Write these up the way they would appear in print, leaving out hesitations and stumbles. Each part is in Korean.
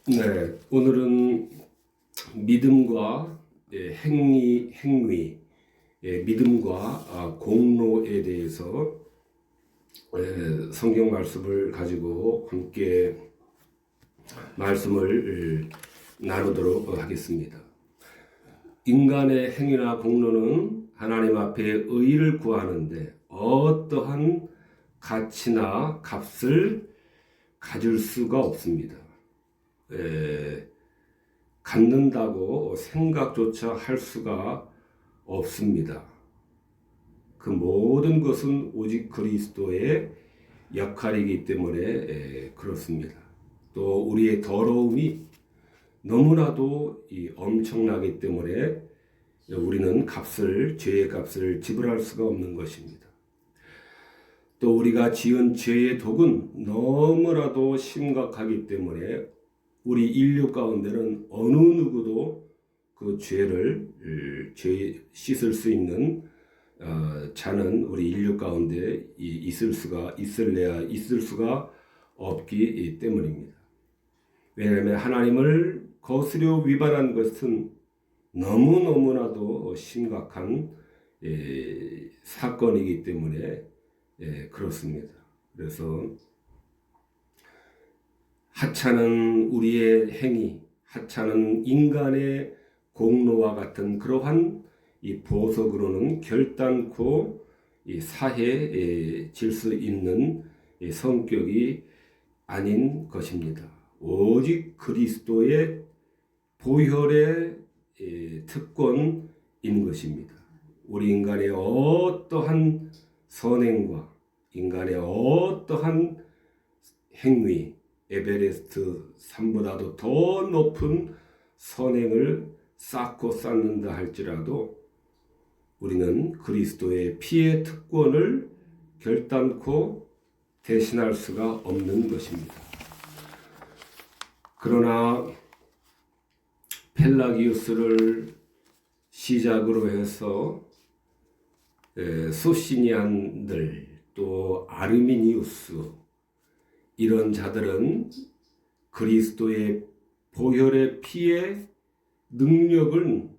네, 오늘은 믿음과 행위, 믿음과 공로에 대해서 성경 말씀을 가지고 함께 말씀을 나누도록 하겠습니다. 인간의 행위나 공로는 하나님 앞에 의의를 구하는데 어떠한 가치나 값을 가질 수가 없습니다. 갖는다고 생각조차 할 수가 없습니다. 그 모든 것은 오직 그리스도의 역할이기 때문에 그렇습니다. 또 우리의 더러움이 너무나도 엄청나기 때문에 우리는 죄의 값을 지불할 수가 없는 것입니다. 또 우리가 지은 죄의 독은 너무나도 심각하기 때문에 우리 인류 가운데는 어느 누구도 그 죄 씻을 수 있는 자는 우리 인류 가운데 있을 수가 없기 때문입니다. 왜냐하면 하나님을 거스려 위반한 것은 너무나도 심각한 사건이기 때문에 그렇습니다. 그래서 하찮은 우리의 행위, 하찮은 인간의 공로와 같은 그러한 이 보석으로는 결단코 사해질 수 있는 성격이 아닌 것입니다. 오직 그리스도의 보혈의 특권인 것입니다. 우리 인간의 어떠한 선행과 인간의 어떠한 행위, 에베레스트 산보다도 더 높은 선행을 쌓고 쌓는다 할지라도 우리는 그리스도의 피의 특권을 결단코 대신할 수가 없는 것입니다. 그러나 펠라기우스를 시작으로 해서 소시니안들 또 아르미니우스 이런 자들은 그리스도의 보혈의 피의 능력을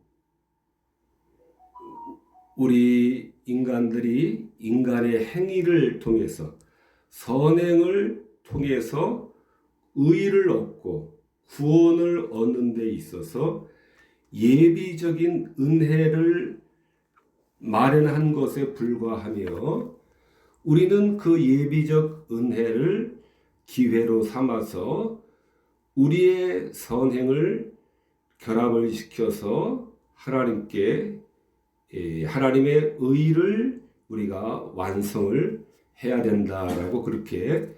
우리 인간들이 인간의 행위를 통해서 선행을 통해서 의의를 얻고 구원을 얻는 데 있어서 예비적인 은혜를 마련한 것에 불과하며 우리는 그 예비적 은혜를 기회로 삼아서 우리의 선행을 결합을 시켜서 하나님의 의의를 우리가 완성을 해야 된다라고 그렇게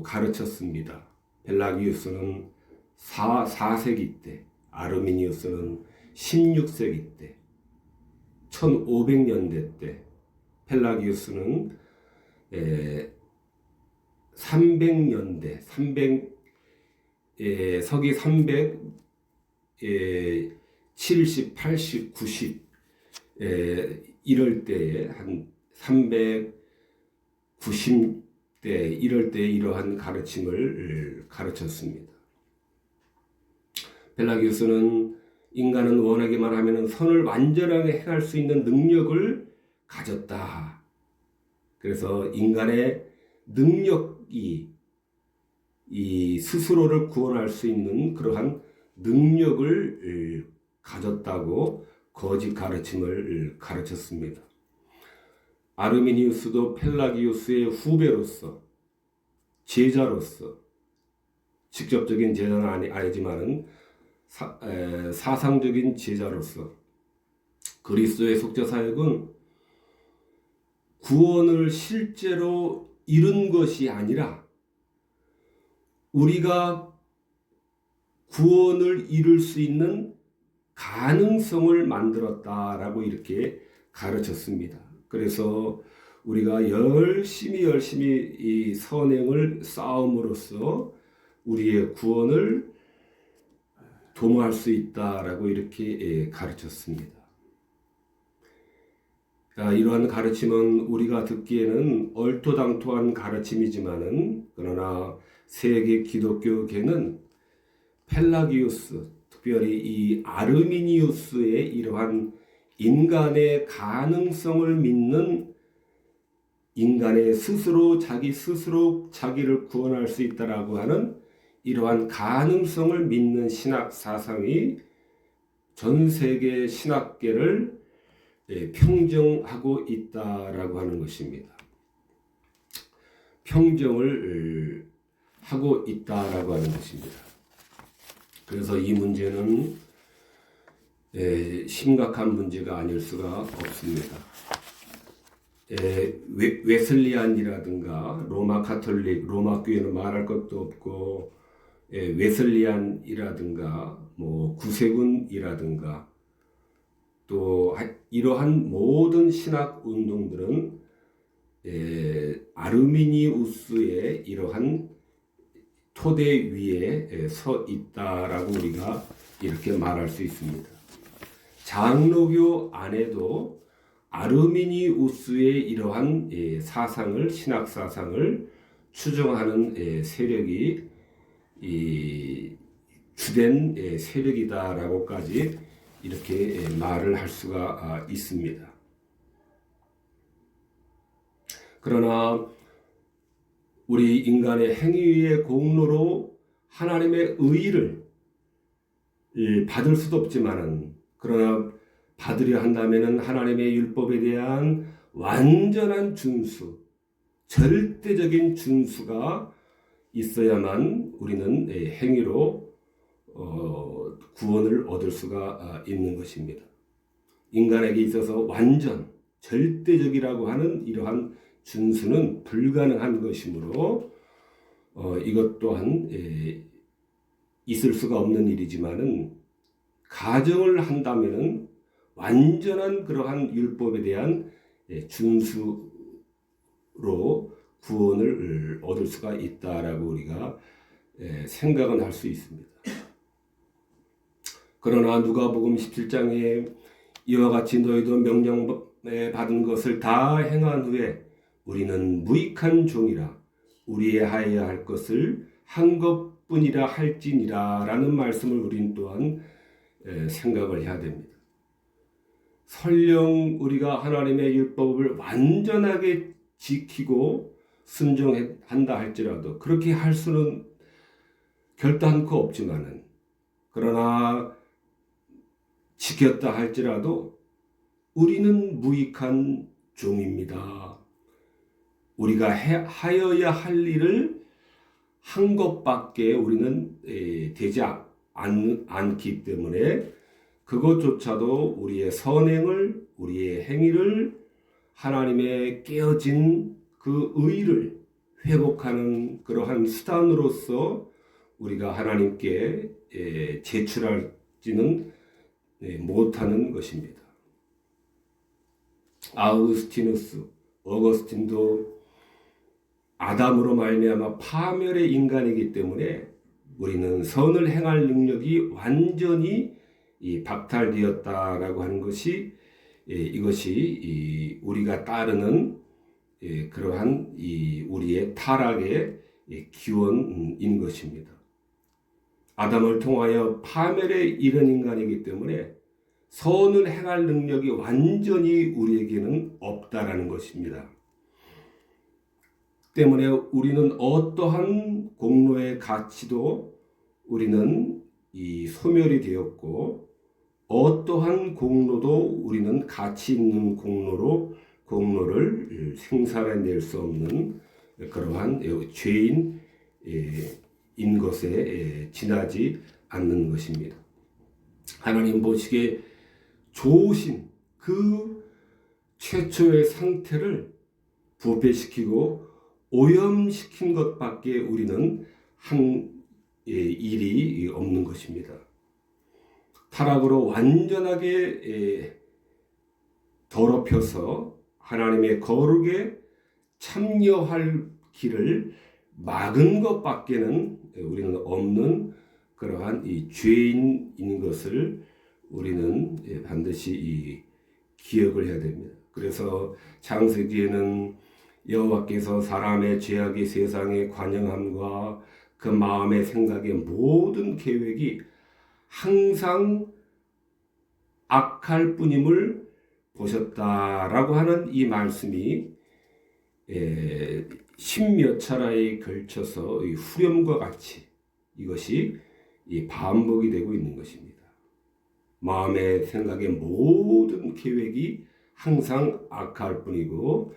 가르쳤습니다. 펠라기우스는 4세기 때, 아르미니우스는 16세기 때, 1500년대 때, 펠라기우스는 300년대, 서기 370, 80, 90 이럴 때에 한 390대 이럴 때 이러한 가르침을 가르쳤습니다. 펠라기우스는 인간은 원하기만 하면 선을 완전하게 행할 수 있는 능력을 가졌다. 그래서 인간의 능력이 이 스스로를 구원할 수 있는 그러한 능력을 가졌다고 거짓 가르침을 가르쳤습니다. 아르미니우스도 펠라기우스의 후배로서 제자로서 직접적인 제자는 아니지만은 사상적인 제자로서 그리스도의 속죄 사역은 구원을 실제로 이룬 것이 아니라 우리가 구원을 이룰 수 있는 가능성을 만들었다라고 이렇게 가르쳤습니다. 그래서 우리가 열심히 이 선행을 쌓음으로써 우리의 구원을 도모할 수 있다라고 이렇게 가르쳤습니다. 이러한 가르침은 우리가 듣기에는 얼토당토한 가르침이지만은 그러나 세계 기독교계는 펠라기우스, 특별히 이 아르미니우스의 이러한 인간의 가능성을 믿는, 인간의 자기 스스로 자기를 구원할 수 있다라고 하는 이러한 가능성을 믿는 신학 사상이 전 세계 신학계를 평정하고 있다라고 하는 것입니다. 평정을 하고 있다라고 하는 것입니다. 그래서 이 문제는 심각한 문제가 아닐 수가 없습니다. 웨슬리안이라든가 로마 가톨릭, 로마 교회는 말할 것도 없고, 웨슬리안이라든가 뭐 구세군이라든가 또 이러한 모든 신학 운동들은 아르미니우스의 이러한 토대 위에 서 있다라고 우리가 이렇게 말할 수 있습니다. 장로교 안에도 아르미니우스의 이러한 사상을, 신학 사상을 추종하는 세력이 주된 세력이다라고까지 이렇게 말을 할 수가 있습니다. 그러나 우리 인간의 행위의 공로로 하나님의 의의를 받을 수도 없지만은, 그러나 받으려 한다면은 하나님의 율법에 대한 완전한 준수, 절대적인 준수가 있어야만 우리는 행위로 구원을 얻을 수가 있는 것입니다. 인간에게 있어서 완전, 절대적이라고 하는 이러한 준수는 불가능한 것이므로 이것 또한 있을 수가 없는 일이지만은, 가정을 한다면은 완전한 그러한 율법에 대한 준수로 구원을 얻을 수가 있다라고 우리가 생각은 할 수 있습니다. 그러나 누가복음 17장에 이와 같이 너희도 명령받은 것을 다 행한 후에 우리는 무익한 종이라 우리의 하여야 할 것을 한 것뿐이라 할지니라 라는 말씀을 우리는 또한 생각을 해야 됩니다. 설령 우리가 하나님의 율법을 완전하게 지키고 순종한다 할지라도, 그렇게 할 수는 결단코 없지만은, 그러나 지켰다 할지라도 우리는 무익한 종입니다. 우리가 하여야 할 일을 한 것밖에 우리는 되지 않기 때문에 그것조차도 우리의 선행을, 우리의 행위를, 하나님의 깨어진 그 의를 회복하는 그러한 수단으로서 우리가 하나님께 제출하지는 못하는 것입니다. 어거스틴도 아담으로 말미암아 파멸의 인간이기 때문에 우리는 선을 행할 능력이 완전히 박탈되었다라고 하는 것이, 이것이 우리가 따르는 그러한 우리의 타락의 기원인 것입니다. 아담을 통하여 파멸에 이른 인간이기 때문에 선을 행할 능력이 완전히 우리에게는 없다라는 것입니다. 때문에 우리는 어떠한 공로의 가치도 우리는 소멸이 되었고, 어떠한 공로도 우리는 가치 있는 공로를 생산해낼 수 없는 그러한 죄인인 것에 지나지 않는 것입니다. 하나님 보시기에 좋으신 그 최초의 상태를 부패시키고 오염시킨 것밖에 우리는 한 일이 없는 것입니다. 타락으로 완전하게 더럽혀서 하나님의 거룩에 참여할 길을 막은 것밖에는 우리는 없는 그러한 죄인인 것을 우리는 반드시 기억을 해야 됩니다. 그래서 창세기에는 여호와께서 사람의 죄악이 세상에 관영함과 그 마음의 생각의 모든 계획이 항상 악할 뿐임을 보셨다라고 하는 이 말씀이 십몇 차례에 걸쳐서 이 후렴과 같이 이것이 이 반복이 되고 있는 것입니다. 마음의 생각의 모든 계획이 항상 악할 뿐이고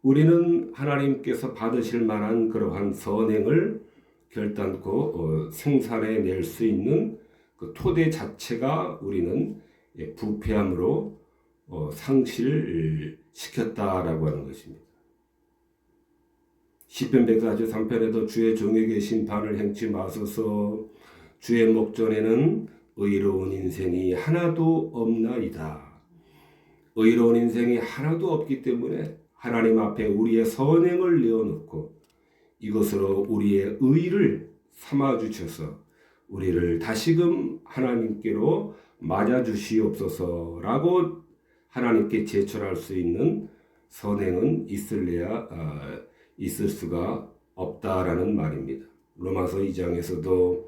우리는 하나님께서 받으실 만한 그러한 선행을 결단코 생산해낼 수 있는 그 토대 자체가 우리는 부패함으로 상실시켰다라고 하는 것입니다. 시편 143편에도 주의 종에게 심판을 행치 마소서 주의 목전에는 의로운 인생이 하나도 없나이다. 의로운 인생이 하나도 없기 때문에 하나님 앞에 우리의 선행을 내어놓고 이것으로 우리의 의를 삼아주셔서 우리를 다시금 하나님께로 맞아주시옵소서라고 하나님께 제출할 수 있는 선행은 있을 수가 없다라는 말입니다. 로마서 2장에서도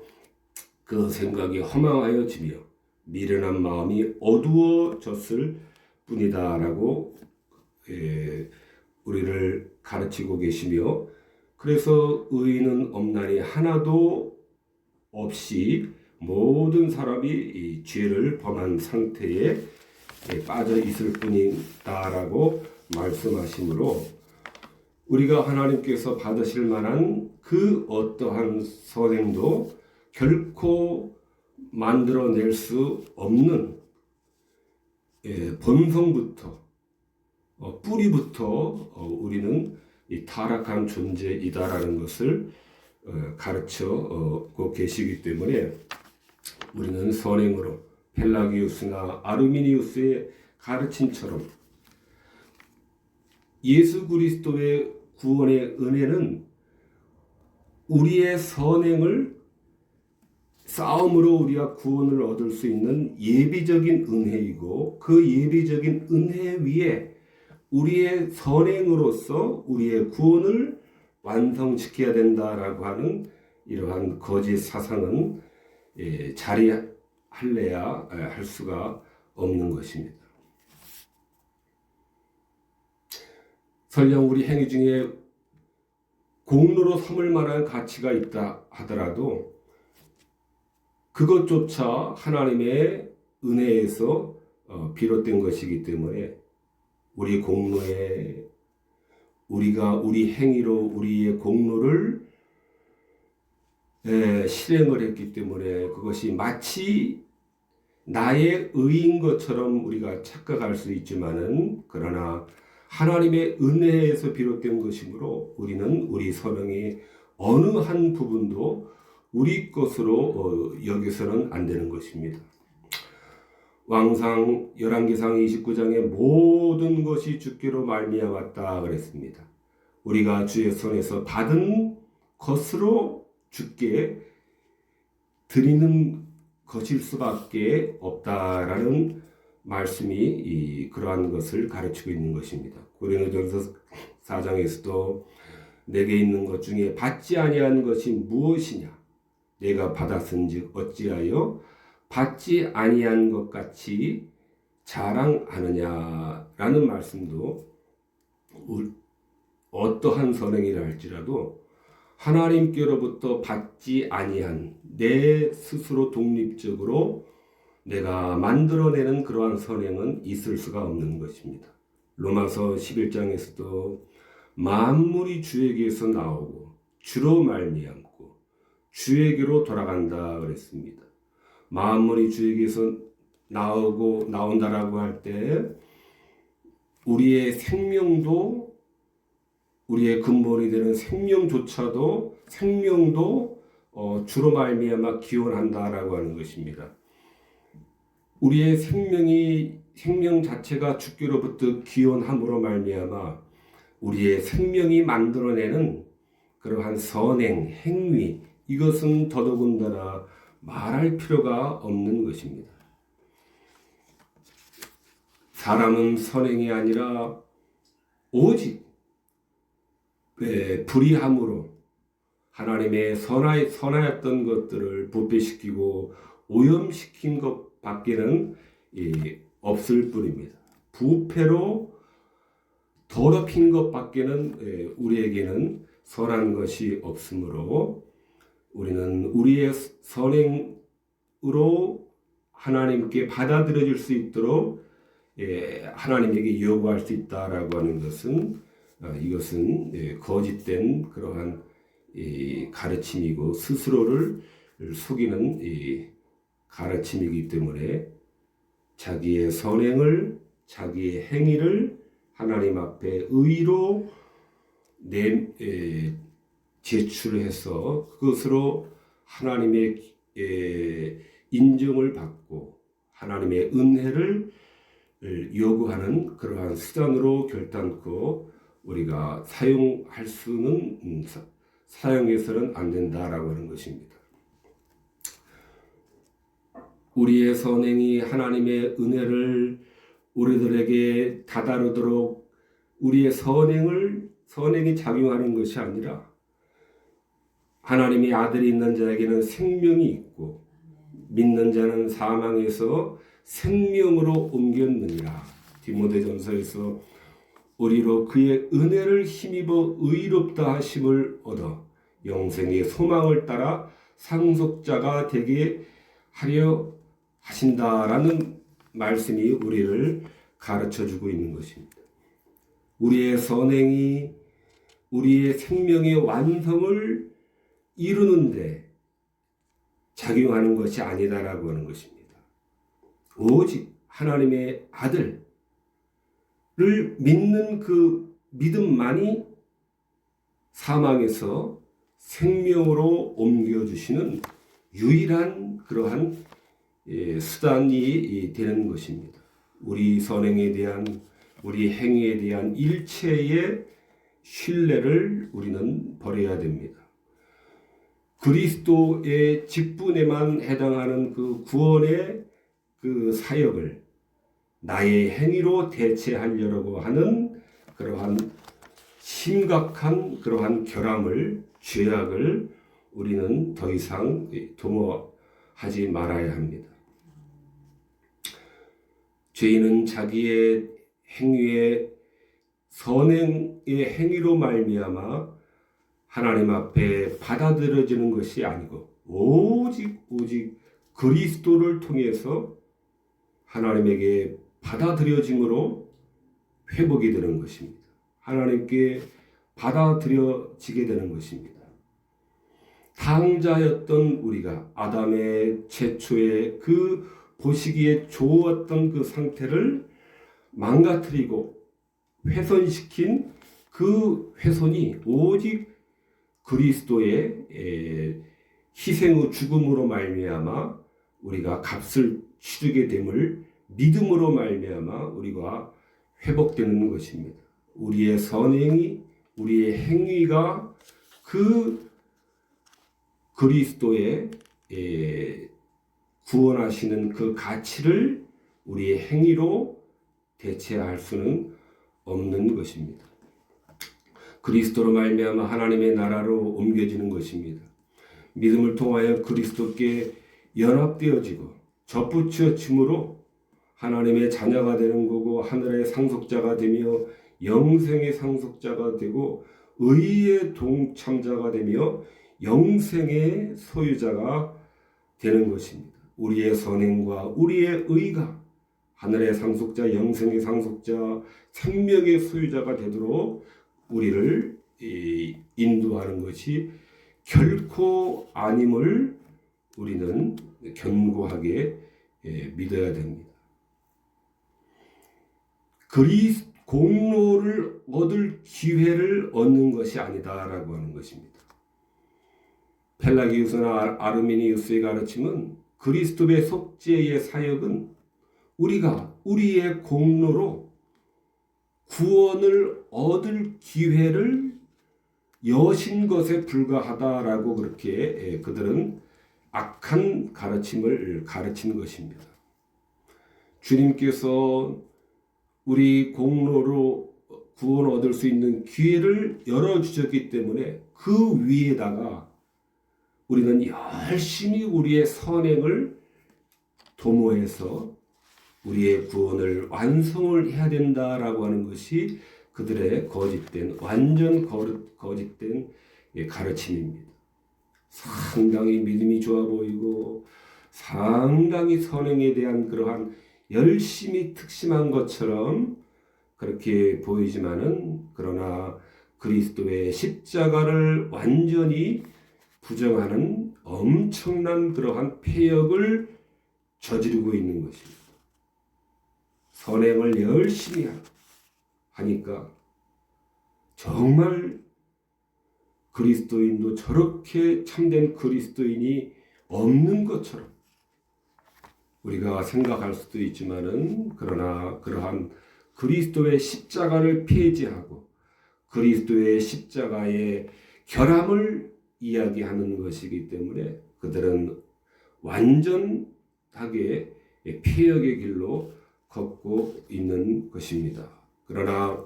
그 생각이 허망하여지며 미련한 마음이 어두워졌을 뿐이다라고 우리를 가르치고 계시며 그래서 의인은 없나니 하나도 없이 모든 사람이 이 죄를 범한 상태에 빠져 있을 뿐이다라고 말씀하시므로 우리가 하나님께서 받으실 만한 그 어떠한 선행도 결코 만들어낼 수 없는 본성부터 뿌리부터 우리는 이 타락한 존재이다라는 것을 가르쳐고 계시기 때문에 우리는 선행으로 펠라기우스나 아르미니우스의 가르침처럼 예수 그리스도의 구원의 은혜는 우리의 선행을 싸움으로 우리가 구원을 얻을 수 있는 예비적인 은혜이고 그 예비적인 은혜 위에 우리의 선행으로서 우리의 구원을 완성시켜야 된다라고 하는 이러한 거짓 사상은 자리할래야 할 수가 없는 것입니다. 설령 우리 행위 중에 공로로 삼을 만한 가치가 있다 하더라도 그것조차 하나님의 은혜에서 비롯된 것이기 때문에 우리 공로에 우리가 우리 행위로 우리의 공로를 실행을 했기 때문에 그것이 마치 나의 의인 것처럼 우리가 착각할 수 있지만은 그러나 하나님의 은혜에서 비롯된 것이므로 우리는 우리 선행의 어느 한 부분도 우리 것으로 여기서는 안 되는 것입니다. 왕상 열왕기상 29장에 모든 것이 주께로 말미암았다 그랬습니다. 우리가 주의 손에서 받은 것으로 주께 드리는 것일 수밖에 없다라는 말씀이 그러한 것을 가르치고 있는 것입니다. 고린도전서 4장에서도 내게 있는 것 중에 받지 아니한 것이 무엇이냐? 내가 받았은즉 어찌하여 받지 아니한 것 같이 자랑하느냐라는 말씀도 어떠한 선행이라 할지라도 하나님께로부터 받지 아니한 내 스스로 독립적으로 내가 만들어내는 그러한 선행은 있을 수가 없는 것입니다. 로마서 11장에서도 만물이 주에게서 나오고 주로 말미암고 주에게로 돌아간다 그랬습니다. 만물이 주에게서 나온다라고 할 때 우리의 생명도 우리의 근본이 되는 생명도 주로 말미암아 기원한다라고 하는 것입니다. 우리의 생명 자체가 주께로부터 기원함으로 말미암아 우리의 생명이 만들어내는 그러한 선행, 행위 이것은 더더군다나 말할 필요가 없는 것입니다. 사람은 선행이 아니라 오직 불의함으로 하나님의 선하였던 것들을 부패시키고 오염시킨 것밖에는 없을 뿐입니다. 부패로 더럽힌 것밖에는 우리에게는 선한 것이 없으므로 우리는 우리의 선행으로 하나님께 받아들여질 수 있도록 하나님에게 요구할 수 있다라고 하는 것은 이것은 거짓된 그러한 가르침이고 스스로를 속이는 가르침이기 때문에 자기의 선행을 자기의 행위를 하나님 앞에 의로 제출해서 그것으로 하나님의 인정을 받고 하나님의 은혜를 요구하는 그러한 수단으로 결단코 우리가 사용해서는 안 된다라고 하는 것입니다. 우리의 선행이 하나님의 은혜를 우리들에게 다다르도록 우리의 선행이 작용하는 것이 아니라 하나님의 아들이 있는 자에게는 생명이 있고 믿는 자는 사망에서 생명으로 옮겼느니라. 디모데전서에서 우리로 그의 은혜를 힘입어 의롭다 하심을 얻어 영생의 소망을 따라 상속자가 되게 하려 하신다라는 말씀이 우리를 가르쳐주고 있는 것입니다. 우리의 선행이 우리의 생명의 완성을 이루는데 작용하는 것이 아니다라고 하는 것입니다. 오직 하나님의 아들을 믿는 그 믿음만이 사망에서 생명으로 옮겨주시는 유일한 그러한 수단이 되는 것입니다. 우리 선행에 대한 우리 행위에 대한 일체의 신뢰를 우리는 버려야 됩니다. 그리스도의 직분에만 해당하는 그 구원의 그 사역을 나의 행위로 대체하려고 하는 그러한 심각한 그러한 죄악을 우리는 더 이상 도모하지 말아야 합니다. 죄인은 자기의 행위의 선행의 행위로 말미암아 하나님 앞에 받아들여지는 것이 아니고 오직 그리스도를 통해서 하나님에게 받아들여짐으로 회복이 되는 것입니다. 하나님께 받아들여지게 되는 것입니다. 당자였던 우리가 아담의 최초의 그 보시기에 좋았던 그 상태를 망가뜨리고 훼손시킨 그 훼손이 오직 그리스도의 희생의 죽음으로 말미암아 우리가 값을 치르게 됨을 믿음으로 말미암아 우리가 회복되는 것입니다. 우리의 선행이 우리의 행위가 그 그리스도의 구원하시는 그 가치를 우리의 행위로 대체할 수는 없는 것입니다. 그리스도로 말미암아 하나님의 나라로 옮겨지는 것입니다. 믿음을 통하여 그리스도께 연합되어지고 접붙여짐으로 하나님의 자녀가 되는 거고 하늘의 상속자가 되며 영생의 상속자가 되고 의의 동참자가 되며 영생의 소유자가 되는 것입니다. 우리의 선행과 우리의 의가 하늘의 상속자, 영생의 상속자, 생명의 소유자가 되도록 우리를 인도하는 것이 결코 아님을 우리는 견고하게 믿어야 됩니다. 공로를 얻을 기회를 얻는 것이 아니다라고 하는 것입니다. 펠라기우스나 아르미니우스의 가르침은 그리스도의 속죄의 사역은 우리가 우리의 공로로 구원을 얻을 기회를 여신 것에 불과하다라고 그렇게 그들은 악한 가르침을 가르치는 것입니다. 주님께서 우리 공로로 구원 얻을 수 있는 기회를 열어주셨기 때문에 그 위에다가 우리는 열심히 우리의 선행을 도모해서 우리의 구원을 완성을 해야 된다라고 하는 것이 그들의 완전 거짓된 가르침입니다. 상당히 믿음이 좋아 보이고 상당히 선행에 대한 그러한 열심히 특심한 것처럼 그렇게 보이지만은, 그러나 그리스도의 십자가를 완전히 부정하는 엄청난 그러한 폐역을 저지르고 있는 것입니다. 선행을 열심히 하니까 정말 그리스도인도 저렇게 참된 그리스도인이 없는 것처럼 우리가 생각할 수도 있지만은, 그러나 그러한 그리스도의 십자가를 폐지하고 그리스도의 십자가의 결함을 이야기하는 것이기 때문에 그들은 완전하게 폐역의 길로 걷고 있는 것입니다. 그러나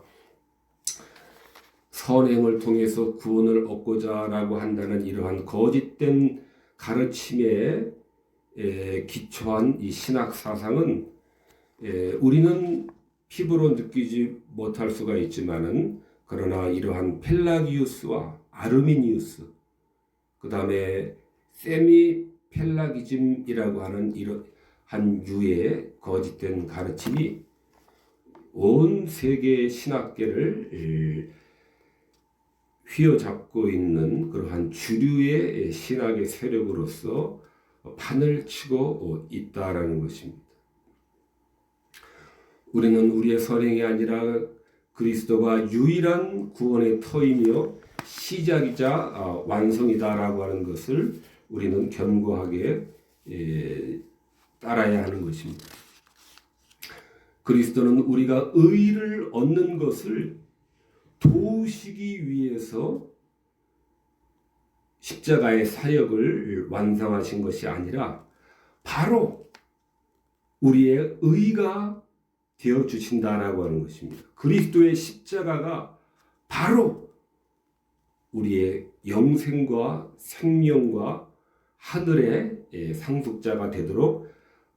선행을 통해서 구원을 얻고자 라고 한다는 이러한 거짓된 가르침에 기초한 이 신학 사상은 우리는 피부로 느끼지 못할 수가 있지만은, 그러나 이러한 펠라기우스와 아르미니우스, 그 다음에 세미펠라기즘이라고 하는 이러한 유의 거짓된 가르침이 온 세계 신학계를 휘어잡고 있는 그러한 주류의 신학의 세력으로서 판을 치고 있다라는 것입니다. 우리는 우리의 선행이 아니라 그리스도가 유일한 구원의 터이며 시작이자 완성이다라고 하는 것을 우리는 견고하게 따라야 하는 것입니다. 그리스도는 우리가 의를 얻는 것을 도우시기 위해서 십자가의 사역을 완성하신 것이 아니라 바로 우리의 의가 되어 주신다라고 하는 것입니다. 그리스도의 십자가가 바로 우리의 영생과 생명과 하늘의 상속자가 되도록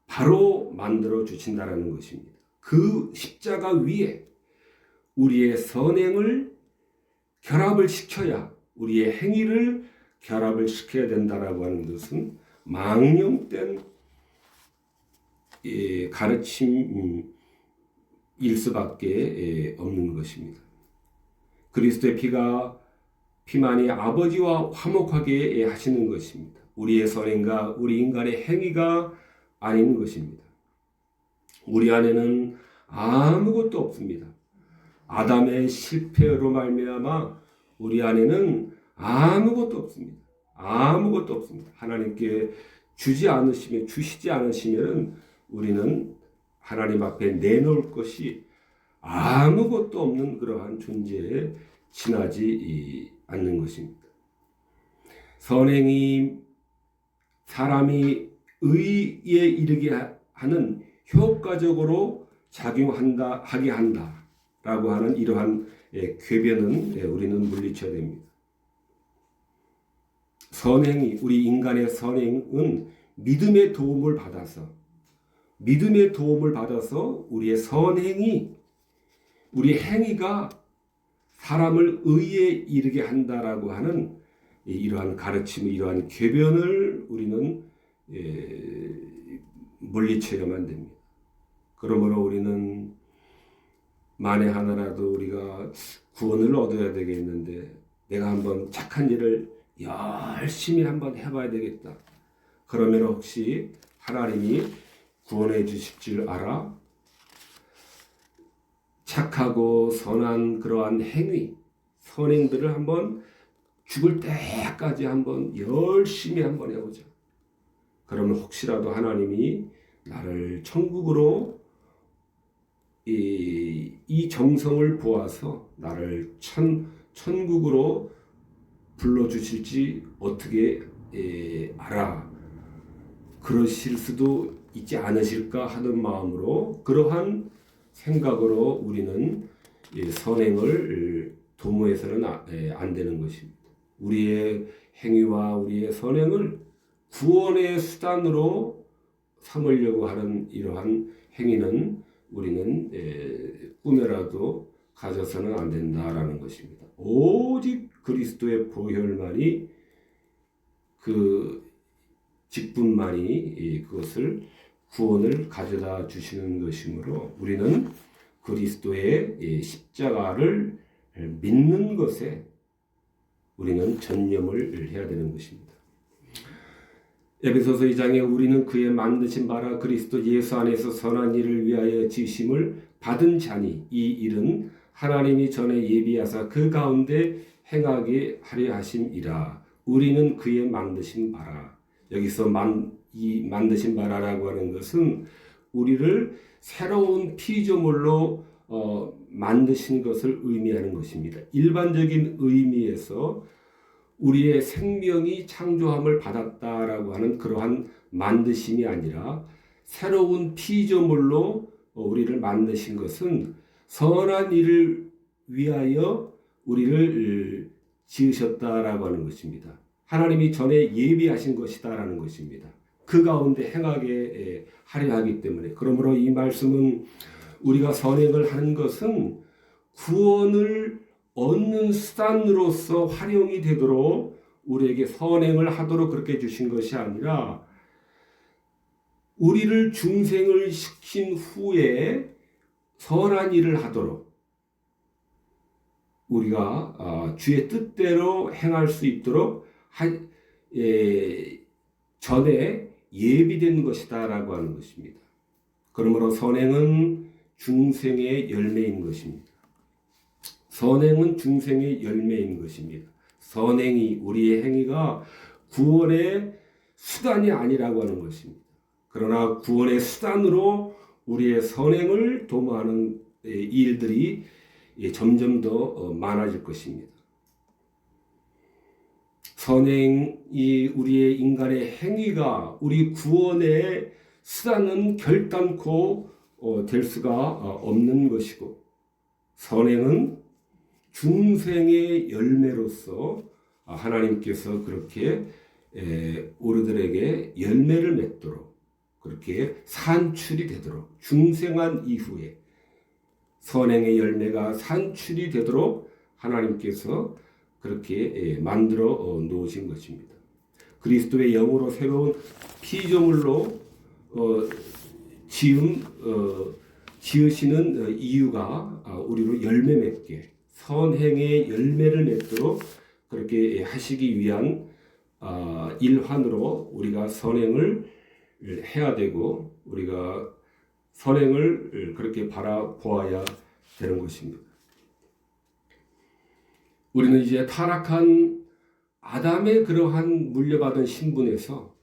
바로 만들어 주신다라는 것입니다. 그 십자가 위에 우리의 선행을 결합을 시켜야, 우리의 행위를 결합을 시켜야 된다라고 하는 것은 망령된 가르침일 수밖에 없는 것입니다. 그리스도의 피만이 아버지와 화목하게 하시는 것입니다. 우리의 선행과 우리 인간의 행위가 아닌 것입니다. 우리 안에는 아무것도 없습니다. 아담의 실패로 말미암아 우리 안에는 아무것도 없습니다. 아무것도 없습니다. 하나님께 주시지 않으시면 우리는 하나님 앞에 내놓을 것이 아무것도 없는 그러한 존재에 지나지 않는 것입니다. 선행이 사람이 의에 이르게 하는 효과적으로 작용하게 한다라고 하는 이러한 궤변은 우리는 물리쳐야 됩니다. 우리 인간의 선행은 믿음의 도움을 받아서 우리의 선행이, 우리의 행위가 사람을 의에 이르게 한다라고 하는 이러한 가르침, 이러한 궤변을 우리는 물리쳐야만 됩니다. 그러므로 우리는 만에 하나라도 우리가 구원을 얻어야 되겠는데, 내가 한번 착한 일을 열심히 한번 해봐야 되겠다. 그러면 혹시 하나님이 구원해 주실 줄 알아? 착하고 선한 그러한 선행들을 한번 죽을 때까지 한번 열심히 한번 해보자. 그러면 혹시라도 하나님이 나를 천국으로 이 정성을 보아서 나를 천국으로 불러주실지 어떻게 알아? 그러실 수도 있지 않으실까 하는 마음으로, 그러한 생각으로 우리는 선행을 도모해서는 안 되는 것입니다. 우리의 행위와 우리의 선행을 구원의 수단으로 삼으려고 하는 이러한 행위는 우리는 꿈에라도 가져서는 안 된다라는 것입니다. 오직 그리스도의 보혈만이 그 직분만이 그것을 구원을 가져다 주시는 것이므로 우리는 그리스도의 십자가를 믿는 것에 우리는 전념을 해야 되는 것입니다. 에베소서 2장에 우리는 그의 만드신 바라 그리스도 예수 안에서 선한 일을 위하여 지으심을 받은 자니 이 일은 하나님이 전에 예비하사 그 가운데 행하게 하려 하심이라. 우리는 그의 만드신 바라. 여기서 이 만드신 바라라고 하는 것은 우리를 새로운 피조물로 만드신 것을 의미하는 것입니다. 일반적인 의미에서 우리의 생명이 창조함을 받았다라고 하는 그러한 만드심이 아니라 새로운 피조물로 우리를 만드신 것은 선한 일을 위하여 우리를 지으셨다라고 하는 것입니다. 하나님이 전에 예비하신 것이다라는 것입니다. 그 가운데 행하게 하려 하기 때문에, 그러므로 이 말씀은 우리가 선행을 하는 것은 구원을 얻는 수단으로서 활용이 되도록 우리에게 선행을 하도록 그렇게 주신 것이 아니라 우리를 중생을 시킨 후에 선한 일을 하도록 우리가 주의 뜻대로 행할 수 있도록 전에 예비된 것이다라고 하는 것입니다. 그러므로 선행은 중생의 열매인 것입니다. 선행은 중생의 열매인 것입니다. 선행이, 우리의 행위가 구원의 수단이 아니라고 하는 것입니다. 그러나 구원의 수단으로 우리의 선행을 도모하는 일들이 점점 더 많아질 것입니다. 선행이 우리의 인간의 행위가 우리 구원의 수단은 결단코 될 수가 없는 것이고, 선행은 중생의 열매로서 하나님께서 그렇게 우리들에게 열매를 맺도록 그렇게 산출이 되도록, 중생한 이후에 선행의 열매가 산출이 되도록 하나님께서 그렇게 만들어 놓으신 것입니다. 그리스도의 영으로 새로운 피조물로 지으시는 이유가 우리로 열매 맺게, 선행의 열매를 맺도록 그렇게 하시기 위한 일환으로 우리가 선행을 해야 되고 우리가 선행을 그렇게 바라보아야 되는 것입니다. 우리는 이제 타락한 아담의 그러한 물려받은 신분에서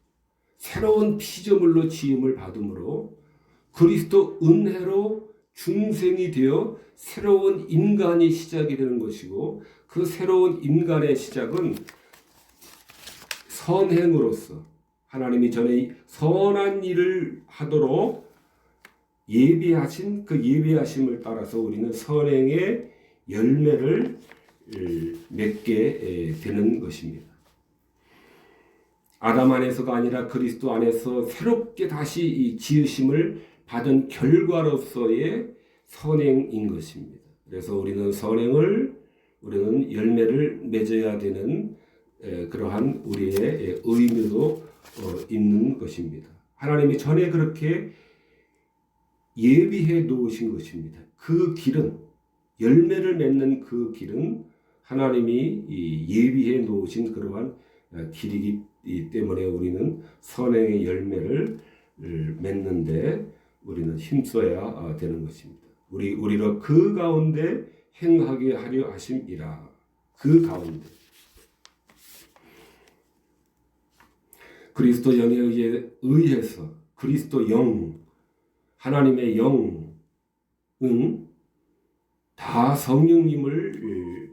새로운 피조물로 지음을 받음으로 그리스도 은혜로 중생이 되어 새로운 인간이 시작이 되는 것이고, 그 새로운 인간의 시작은 선행으로서 하나님이 전에 선한 일을 하도록 예비하신 그 예비하심을 따라서 우리는 선행의 열매를 맺게 되는 것입니다. 아담 안에서가 아니라 그리스도 안에서 새롭게 다시 이 지으심을 받은 결과로서의 선행인 것입니다. 그래서 우리는 우리는 열매를 맺어야 되는 그러한 우리의 의미도 있는 것입니다. 하나님이 전에 그렇게 예비해 놓으신 것입니다. 그 길은, 열매를 맺는 그 길은 하나님이 예비해 놓으신 그러한 길이기 때문에 우리는 선행의 열매를 맺는데 우리는 힘써야 되는 것입니다. 우리로 그 가운데 행하게 하려 하심이라. 그 가운데 그리스도 영에 의해서 그리스도 영, 하나님의 영은 다 성령님을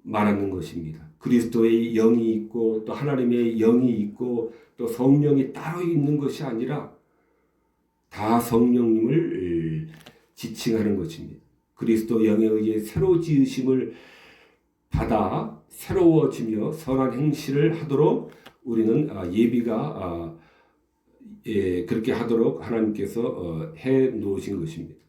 말하는 것입니다. 그리스도의 영이 있고 또 하나님의 영이 있고 또 성령이 따로 있는 것이 아니라 다 성령님을 지칭하는 것입니다. 그리스도 영에 의해 새로 지으심을 받아 새로워지며 선한 행실을 하도록 우리는 예비가 그렇게 하도록 하나님께서 해 놓으신 것입니다.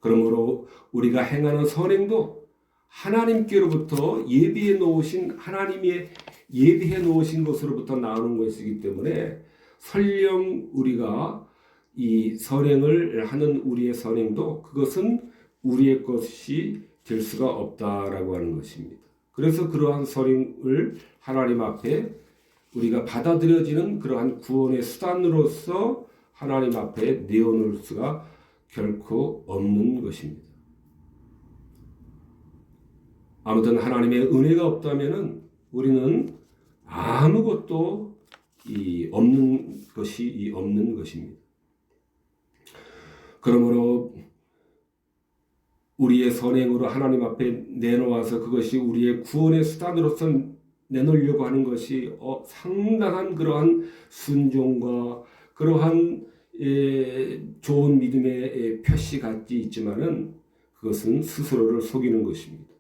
그러므로 우리가 행하는 선행도 하나님께로부터 예비해 놓으신 하나님의 예비해 놓으신 것으로부터 나오는 것이기 때문에 설령 우리가 이 선행을 하는 우리의 선행도 그것은 우리의 것이 될 수가 없다라고 하는 것입니다. 그래서 그러한 선행을 하나님 앞에 우리가 받아들여지는 그러한 구원의 수단으로서 하나님 앞에 내어놓을 수가 결코 없는 것입니다. 아무튼 하나님의 은혜가 없다면은 우리는 아무것도 없는 것입니다. 그러므로 우리의 선행으로 하나님 앞에 내놓아서 그것이 우리의 구원의 수단으로서 내놓으려고 하는 것이 상당한 그러한 순종과 그러한 좋은 믿음의 표시 같지 있지만은 그것은 스스로를 속이는 것입니다.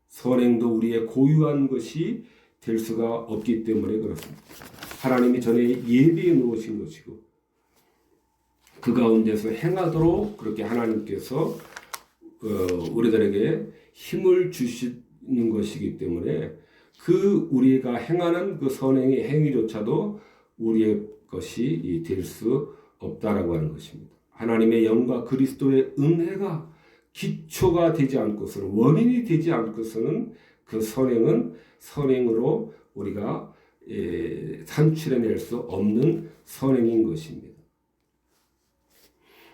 선행도 우리의 고유한 것이 될 수가 없기 때문에 그렇습니다. 하나님이 전에 예비해 놓으신 것이고 그 가운데서 행하도록 그렇게 하나님께서 우리들에게 힘을 주시는 것이기 때문에 그 우리가 행하는 그 선행의 행위조차도 우리의 것이 될 수 없다라고 하는 것입니다. 하나님의 영과 그리스도의 은혜가 기초가 되지 않고서는 원인이 되지 않고서는 그 선행은 선행으로 우리가 산출해낼 수 없는 선행인 것입니다.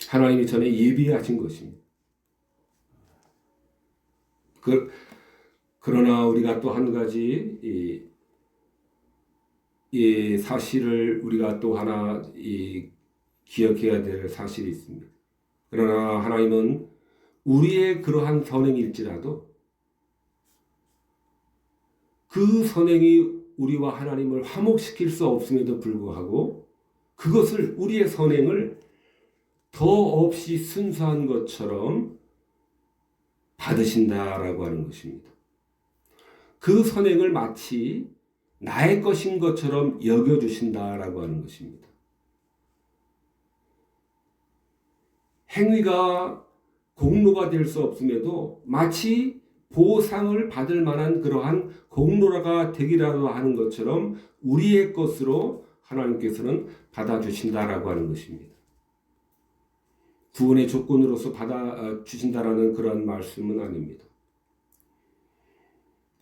하나님이 전에 예비하신 것입니다. 그러나 우리가 또 한 가지 이 사실을 우리가 또 하나 기억해야 될 사실이 있습니다. 그러나 하나님은 우리의 그러한 선행일지라도 그 선행이 우리와 하나님을 화목시킬 수 없음에도 불구하고 그것을 우리의 선행을 더 없이 순수한 것처럼 받으신다라고 하는 것입니다. 그 선행을 마치 나의 것인 것처럼 여겨주신다라고 하는 것입니다. 행위가 공로가 될 수 없음에도 마치 보상을 받을 만한 그러한 공로가 되기라도 하는 것처럼 우리의 것으로 하나님께서는 받아주신다라고 하는 것입니다. 구원의 조건으로서 받아주신다라는 그런 말씀은 아닙니다.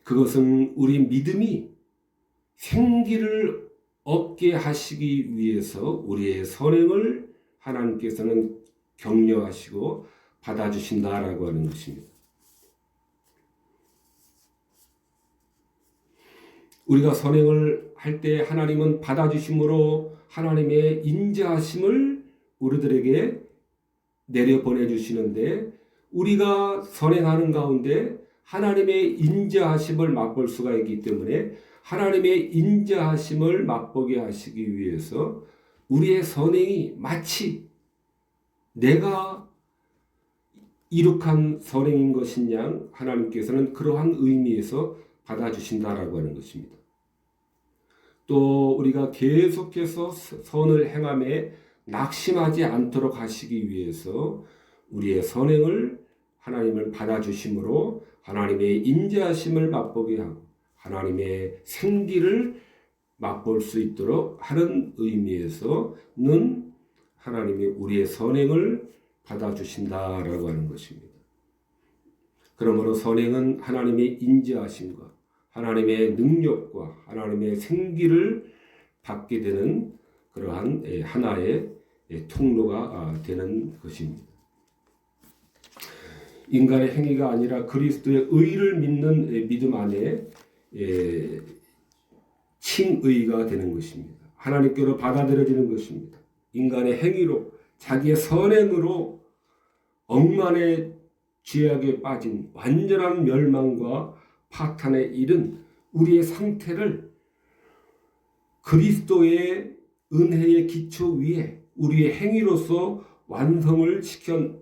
그것은 우리 믿음이 생기를 얻게 하시기 위해서 우리의 선행을 하나님께서는 격려하시고 받아주신다라고 하는 것입니다. 우리가 선행을 할 때 하나님은 받아주심으로 하나님의 인자하심을 우리들에게 내려보내주시는데 우리가 선행하는 가운데 하나님의 인자하심을 맛볼 수가 있기 때문에 하나님의 인자하심을 맛보게 하시기 위해서 우리의 선행이 마치 내가 이룩한 선행인 것인 양 하나님께서는 그러한 의미에서 받아주신다라고 하는 것입니다. 또 우리가 계속해서 선을 행함에 낙심하지 않도록 하시기 위해서 우리의 선행을 하나님을 받아주심으로 하나님의 인자하심을 맛보게 하고 하나님의 생기를 맛볼 수 있도록 하는 의미에서는 하나님이 우리의 선행을 받아주신다라고 하는 것입니다. 그러므로 선행은 하나님의 인자하심과 하나님의 능력과 하나님의 생기를 받게 되는 그러한 하나의 통로가 되는 것입니다. 인간의 행위가 아니라 그리스도의 의를 믿는 믿음 안에 칭의가 되는 것입니다. 하나님께로 받아들여지는 것입니다. 인간의 행위로 자기의 선행으로 억만의 죄악에 빠진 완전한 멸망과 파탄에 이른 우리의 상태를 그리스도의 은혜의 기초 위에 우리의 행위로서 완성을 시켜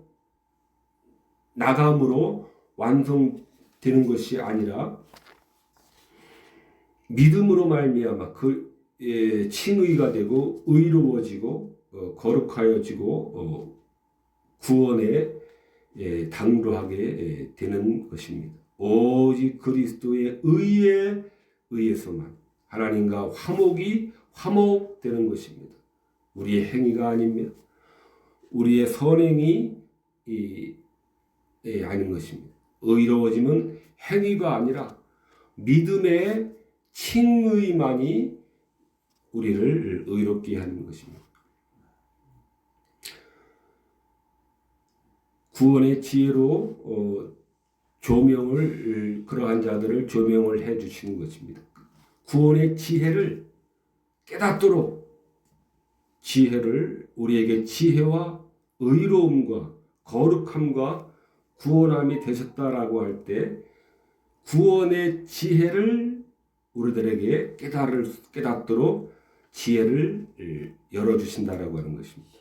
나감으로 완성되는 것이 아니라 믿음으로 말미암아 칭의가 되고 의로워지고 거룩하여지고 구원에 당도하게 되는 것입니다. 오직 그리스도의 의에 의해서만 하나님과 화목되는 것입니다. 우리의 행위가 아닙니다. 우리의 선행이 아닌 것입니다. 의로워짐은 행위가 아니라 믿음의 칭의만이 우리를 의롭게 하는 것입니다. 구원의 지혜로 조명을 그러한 자들을 조명을 해 주시는 것입니다. 구원의 지혜를 깨닫도록 우리에게 지혜와 의로움과 거룩함과 구원함이 되셨다라고 할 때 구원의 지혜를 우리들에게 깨닫도록 지혜를 열어주신다라고 하는 것입니다.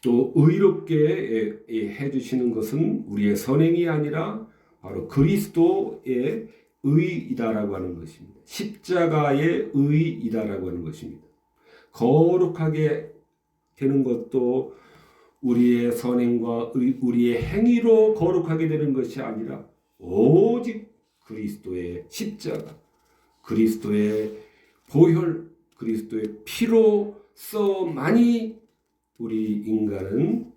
또 의롭게 해주시는 것은 우리의 선행이 아니라 바로 그리스도의 의이다라고 하는 것입니다. 십자가의 의이다라고 하는 것입니다. 거룩하게 되는 것도 우리의 선행과 우리의 행위로 거룩하게 되는 것이 아니라 오직 그리스도의 십자가, 그리스도의 보혈, 그리스도의 피로서만이 우리 인간은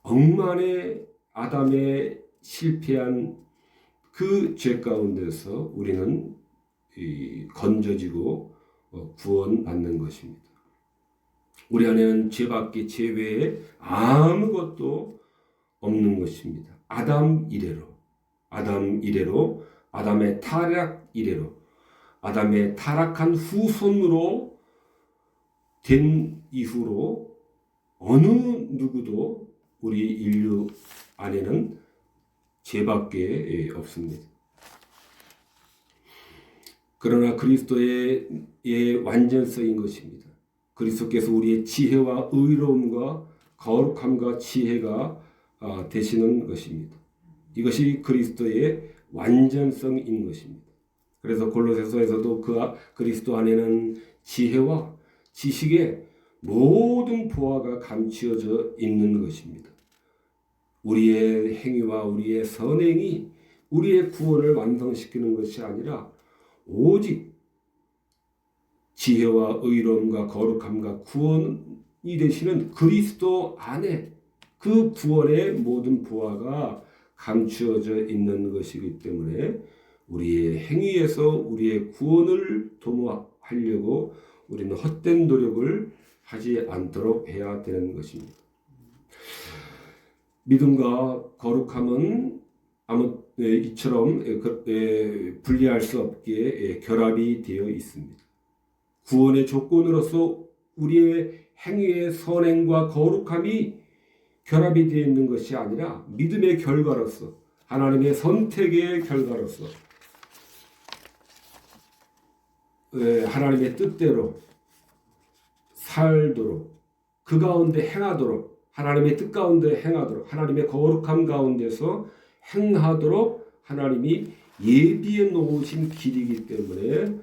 억만의 아담의 실패한 그 죄 가운데서 우리는 건져지고 구원받는 것입니다. 우리 안에는 죄밖에 죄 외에 아무것도 없는 것입니다. 아담 이래로 아담의 타락 이래로 아담의 타락한 후손으로 된 이후로 어느 누구도 우리 인류 안에는 죄밖에 없습니다. 그러나 그리스도의 완전성인 것입니다. 그리스도께서 우리의 지혜와 의로움과 거룩함과 지혜가 되시는 것입니다. 이것이 그리스도의 완전성인 것입니다. 그래서 골로새서에서도 그리스도 안에는 지혜와 지식의 모든 보화가 감추어져 있는 것입니다. 우리의 행위와 우리의 선행이 우리의 구원을 완성시키는 것이 아니라 오직 지혜와 의로움과 거룩함과 구원이 되시는 그리스도 안에 그 구원의 모든 보화가 감추어져 있는 것이기 때문에 우리의 행위에서 우리의 구원을 도모하려고 우리는 헛된 노력을 하지 않도록 해야 되는 것입니다. 믿음과 거룩함은 이처럼 분리할 수 없게 결합이 되어 있습니다. 구원의 조건으로서 우리의 행위의 선행과 거룩함이 결합이 되어 있는 것이 아니라 믿음의 결과로서 하나님의 선택의 결과로서 하나님의 뜻대로 살도록 그 가운데 행하도록 하나님의 뜻 가운데 행하도록 하나님의 거룩함 가운데서 행하도록 하나님이 예비해 놓으신 길이기 때문에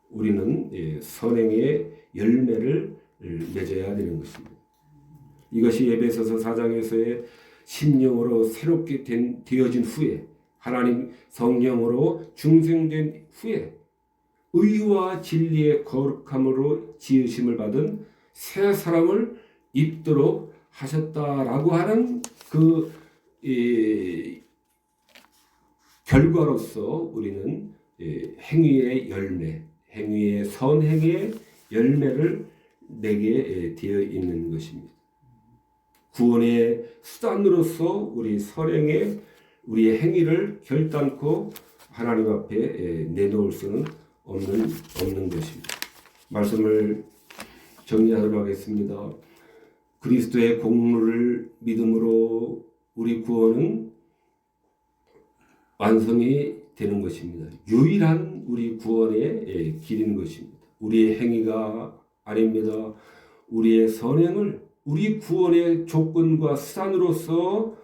우리는 선행의 열매를 맺어야 되는 것입니다. 이것이 에베소서 4장에서의 심령으로 새롭게 되어진 후에 하나님 성령으로 중생된 후에 의와 진리의 거룩함으로 지으심을 받은 새 사람을 입도록 하셨다라고 하는 그 결과로서 우리는 행위의 열매, 행위의 선행의 열매를 내게 되어 있는 것입니다. 구원의 수단으로서 우리 선행의 우리의 행위를 결단코 하나님 앞에 내놓을 수는 없는 것입니다. 말씀을 정리하도록 하겠습니다. 그리스도의 공로를 믿음으로 우리 구원은 완성이 되는 것입니다. 유일한 우리 구원의 길인 것입니다. 우리의 행위가 아닙니다. 우리의 선행을 우리 구원의 조건과 수단으로서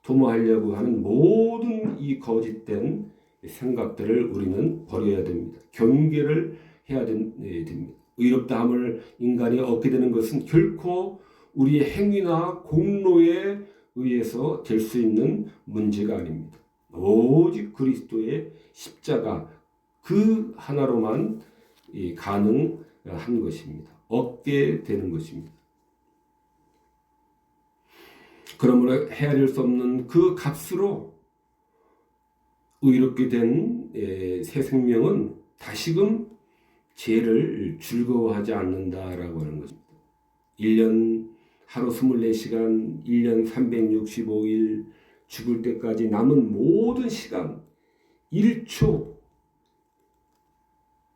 도모하려고 하는 모든 이 거짓된 생각들을 우리는 버려야 됩니다. 경계를 해야 됩니다. 의롭다함을 인간이 얻게 되는 것은 결코 우리의 행위나 공로에 의해서 될 수 있는 문제가 아닙니다. 오직 그리스도의 십자가 그 하나로만 가능한 것입니다. 얻게 되는 것입니다. 그러므로 헤아릴 수 없는 그 값으로 의롭게 된 새 생명은 다시금 죄를 즐거워하지 않는다라고 하는 것입니다. 1년 하루 24시간, 1년 365일 죽을 때까지 남은 모든 시간 1초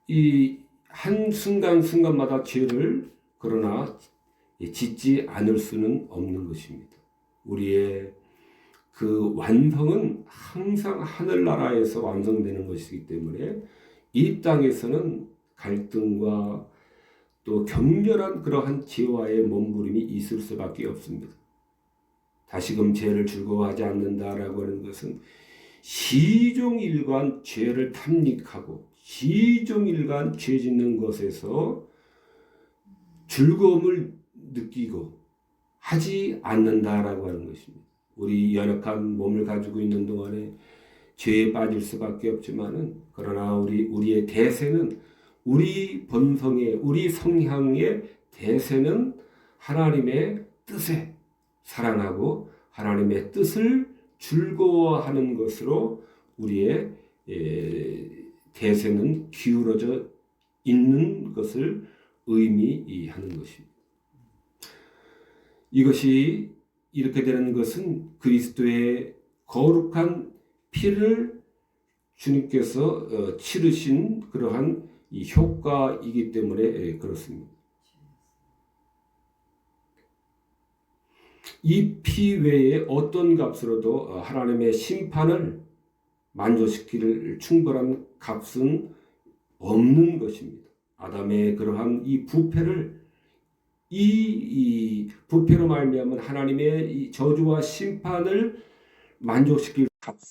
이 한순간순간마다 죄를 그러나 짓지 않을 수는 없는 것입니다. 우리의 그 완성은 항상 하늘나라에서 완성되는 것이기 때문에 이 땅에서는 갈등과 또 격렬한 그러한 죄와의 몸부림이 있을 수밖에 없습니다. 다시금 죄를 즐거워하지 않는다라고 하는 것은 시종일관 죄를 탐닉하고 시종일관 죄 짓는 것에서 즐거움을 느끼고 하지 않는다라고 하는 것입니다. 우리 연약한 몸을 가지고 있는 동안에 죄에 빠질 수밖에 없지만은 그러나 우리의 대세는 우리 본성의 우리 성향의 대세는 하나님의 뜻에 사랑하고 하나님의 뜻을 즐거워하는 것으로 우리의 대세는 기울어져 있는 것을 의미하는 것입니다. 이것이 이렇게 되는 것은 그리스도의 거룩한 피를 주님께서 치르신 그러한 이 효과이기 때문에 그렇습니다. 이 피 외에 어떤 값으로도 하나님의 심판을 만족시킬 충분한 값은 없는 것입니다. 아담의 그러한 이 부패를 이 부패로 말미암은 하나님의 이 저주와 심판을 만족시킬 값은